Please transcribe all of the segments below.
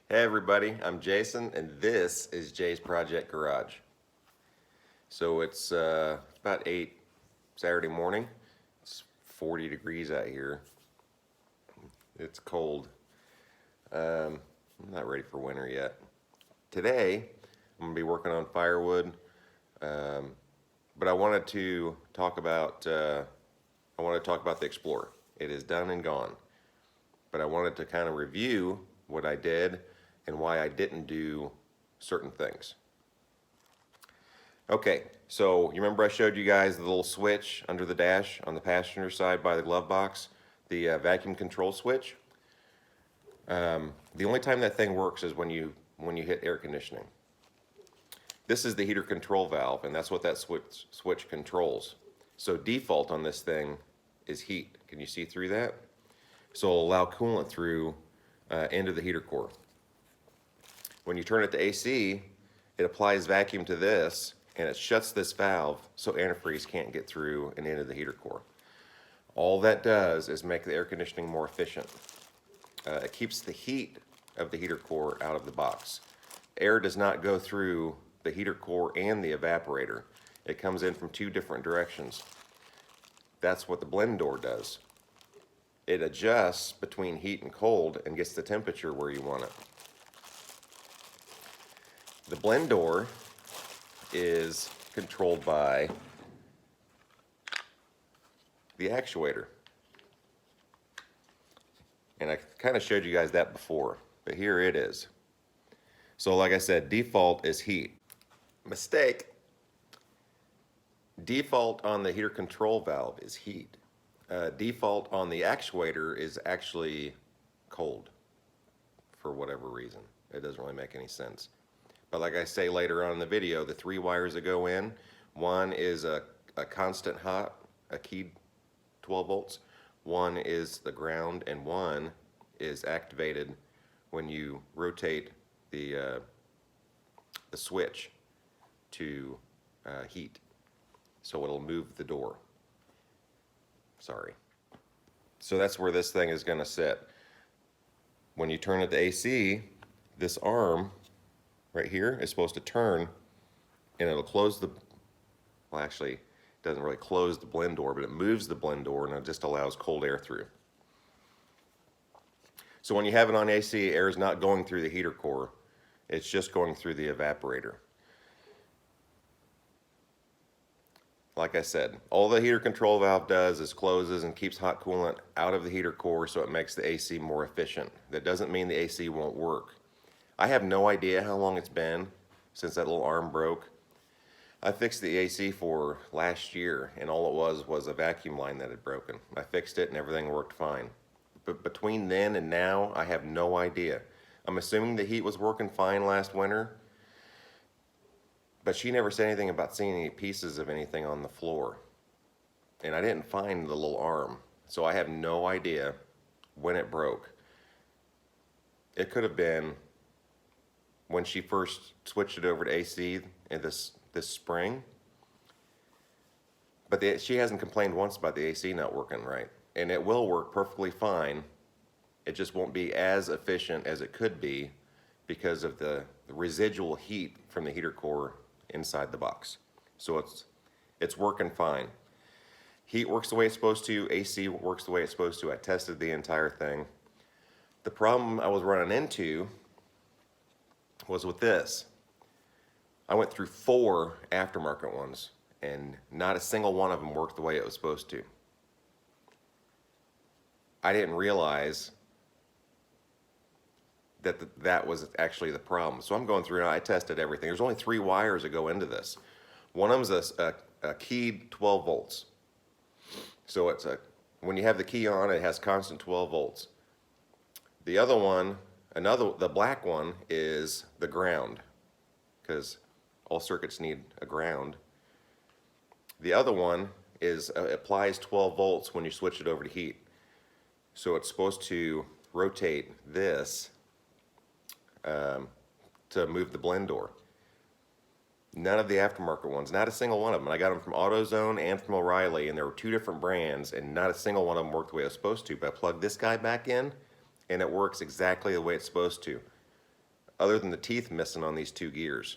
Hey everybody, I'm Jason and this is Jay's Project Garage. So it's about 8 Saturday morning. It's 40 degrees out here. It's cold. I'm not ready for winter yet. Today I'm going to be working on firewood, but I wanted to talk about the Explorer. It is done and gone, but I wanted to kind of review what I did and why I didn't do certain things. Okay, so you remember I showed you guys the little switch under the dash on the passenger side by the glove box, the vacuum control switch. The only time that thing works is when you hit air conditioning. This is the heater control valve, and that's what that switch controls. So default on this thing is heat. Can you see through that? So it'll allow coolant through into the heater core. When you turn it to AC, it applies vacuum to this, and it shuts this valve so antifreeze can't get through and into the heater core. All that does is make the air conditioning more efficient. It keeps the heat of the heater core out of the box. Air does not go through the heater core and the evaporator. It comes in from two different directions. That's what the blend door does. It adjusts between heat and cold and gets the temperature where you want it. The blend door is controlled by the actuator. And I kind of showed you guys that before, but here it is. So like I said, default is heat. Mistake. Default on the heater control valve is heat. Default on the actuator is actually cold for whatever reason. It doesn't really make any sense. But like I say later on in the video, the 3 wires that go in, one is a constant hot, a keyed 12 volts, one is the ground, and one is activated when you rotate the switch to heat. So it'll move the door. Sorry. So that's where this thing is going to sit. When you turn it to AC, this arm right here is supposed to turn, and it'll close the, well actually it doesn't really close the blend door, but it moves the blend door and it just allows cold air through. So when you have it on AC, air is not going through the heater core, it's just going through the evaporator. Like I said, all the heater control valve does is closes and keeps hot coolant out of the heater core, so it makes the AC more efficient. That doesn't mean the AC won't work. I have no idea how long it's been since that little arm broke. I fixed the AC for last year, and all it was a vacuum line that had broken. I fixed it and everything worked fine. But between then and now, I have no idea. I'm assuming the heat was working fine last winter, but she never said anything about seeing any pieces of anything on the floor. And I didn't find the little arm, so I have no idea when it broke. It could have been when she first switched it over to AC in this spring. But she hasn't complained once about the AC not working right. And it will work perfectly fine. It just won't be as efficient as it could be because of the residual heat from the heater core inside the box. So it's working fine. Heat works the way it's supposed to, AC works the way it's supposed to. I tested the entire thing. The problem I was running into was with this. I went through 4 aftermarket ones, and not a single one of them worked the way it was supposed to. I didn't realize that that was actually the problem. So I'm going through and I tested everything. There's only 3 wires that go into this. One of them's a keyed 12 volts. So it's when you have the key on, it has constant 12 volts. The other one, the black one is the ground, because all circuits need a ground. The other one is applies 12 volts when you switch it over to heat. So it's supposed to rotate this to move the blend door. None of the aftermarket ones, not a single one of them. And I got them from AutoZone and from O'Reilly, and there were 2 different brands, and not a single one of them worked the way it was supposed to. But I plugged this guy back in, and it works exactly the way it's supposed to. other than the teeth missing on these two gears.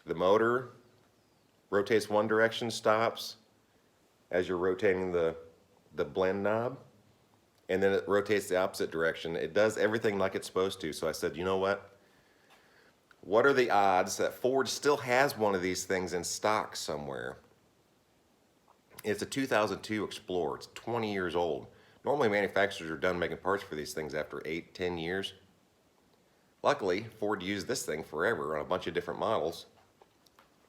The motor rotates one direction, stops as you're rotating the blend knob, and then it rotates the opposite direction. It does everything like it's supposed to. So I said, you know what are the odds that Ford still has one of these things in stock somewhere? It's a 2002 Explorer. It's 20 years old. Normally manufacturers are done making parts for these things after 8-10 years. Luckily, Ford used this thing forever on a bunch of different models,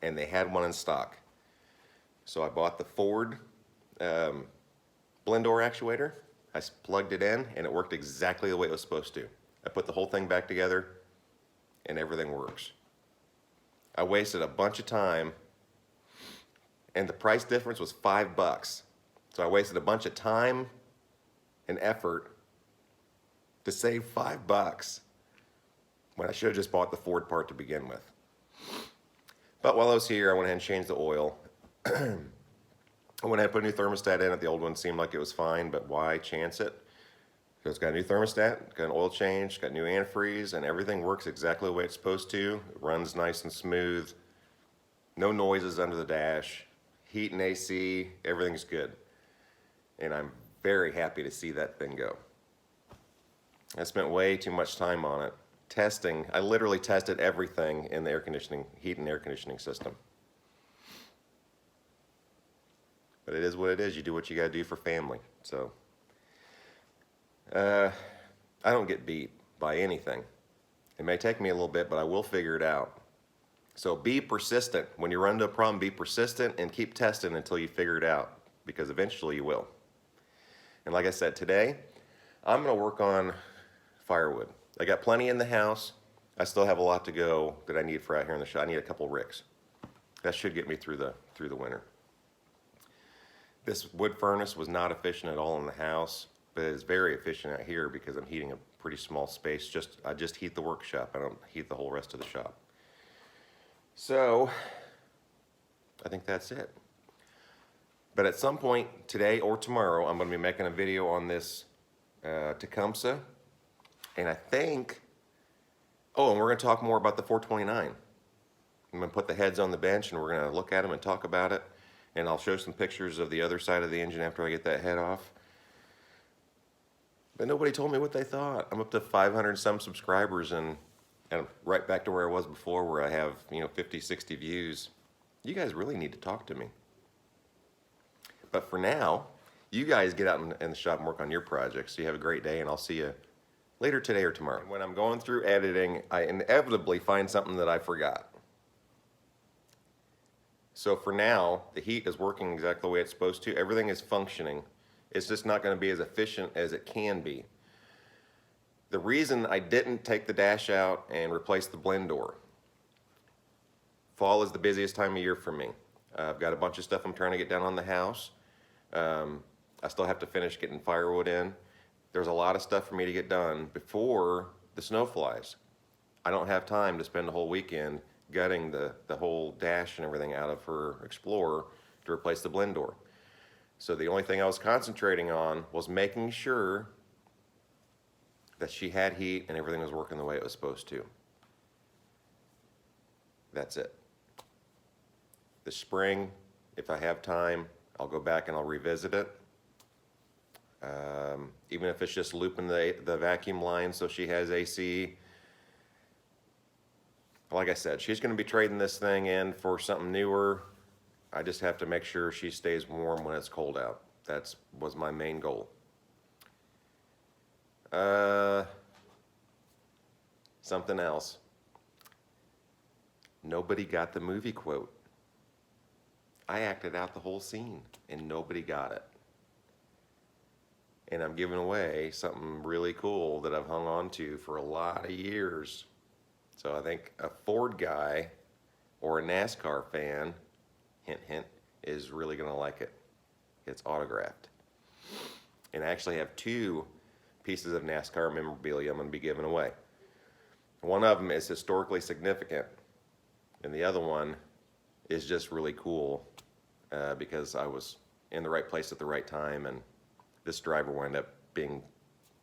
and they had one in stock. So I bought the Ford blend door actuator. I plugged it in, and it worked exactly the way it was supposed to. I put the whole thing back together, and everything works. I wasted a bunch of time, and the price difference was $5. So I wasted a bunch of time and effort to save $5 when I should have just bought the Ford part to begin with. But while I was here, I went ahead and changed the oil. I went ahead and put a new thermostat in it. The old one seemed like it was fine, but why chance it? Because it's got a new thermostat, got an oil change, got new antifreeze, and everything works exactly the way it's supposed to. It runs nice and smooth. No noises under the dash. Heat and AC, everything's good. And I'm very happy to see that thing go. I spent way too much time on it. Testing, I literally tested everything in the air conditioning, heat and air conditioning system. But it is what it is. You do what you gotta do for family. So, I don't get beat by anything. It may take me a little bit, but I will figure it out. So be persistent. When you run into a problem, be persistent and keep testing until you figure it out, because eventually you will. And like I said, today, I'm gonna work on firewood. I got plenty in the house. I still have a lot to go that I need for out here in the shop. I need a couple ricks. That should get me through the winter. This wood furnace was not efficient at all in the house, but it is very efficient out here because I'm heating a pretty small space. I just heat the workshop. I don't heat the whole rest of the shop. So, I think that's it. But at some point today or tomorrow, I'm going to be making a video on this Tecumseh. And I think, and we're going to talk more about the 429. I'm going to put the heads on the bench and we're going to look at them and talk about it. And I'll show some pictures of the other side of the engine after I get that head off. But nobody told me what they thought. I'm up to 500 some subscribers and right back to where I was before, where I have 50, 60 views. You guys really need to talk to me. But for now, you guys get out in the shop and work on your projects. So you have a great day, and I'll see you later today or tomorrow. And when I'm going through editing, I inevitably find something that I forgot. So for now, the heat is working exactly the way it's supposed to. Everything is functioning. It's just not going to be as efficient as it can be. The reason I didn't take the dash out and replace the blend door, fall is the busiest time of year for me. I've got a bunch of stuff I'm trying to get done on the house. I still have to finish getting firewood in. There's a lot of stuff for me to get done before the snow flies. I don't have time to spend the whole weekend gutting the whole dash and everything out of her Explorer to replace the blend door. So the only thing I was concentrating on was making sure that she had heat and everything was working the way it was supposed to. That's it. This spring, if I have time, I'll go back and I'll revisit it. Even if it's just looping the vacuum line so she has AC. Like I said, she's going to be trading this thing in for something newer. I just have to make sure she stays warm when it's cold out. That was my main goal. Something else. Nobody got the movie quote. I acted out the whole scene and nobody got it. And I'm giving away something really cool that I've hung on to for a lot of years. So I think a Ford guy or a NASCAR fan, hint, hint, is really gonna like it. It's autographed. And I actually have 2 pieces of NASCAR memorabilia I'm gonna be giving away. One of them is historically significant, and the other one is just really cool because I was in the right place at the right time, and this driver wound up being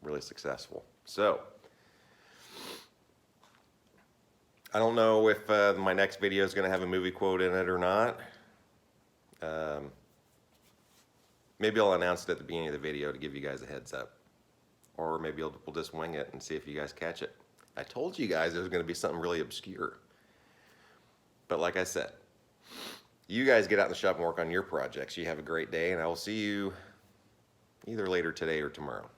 really successful. So, I don't know if my next video is going to have a movie quote in it or not. Maybe I'll announce it at the beginning of the video to give you guys a heads up. Or maybe we'll just wing it and see if you guys catch it. I told you guys it was going to be something really obscure. But like I said, you guys get out in the shop and work on your projects. You have a great day, and I will see you either later today or tomorrow.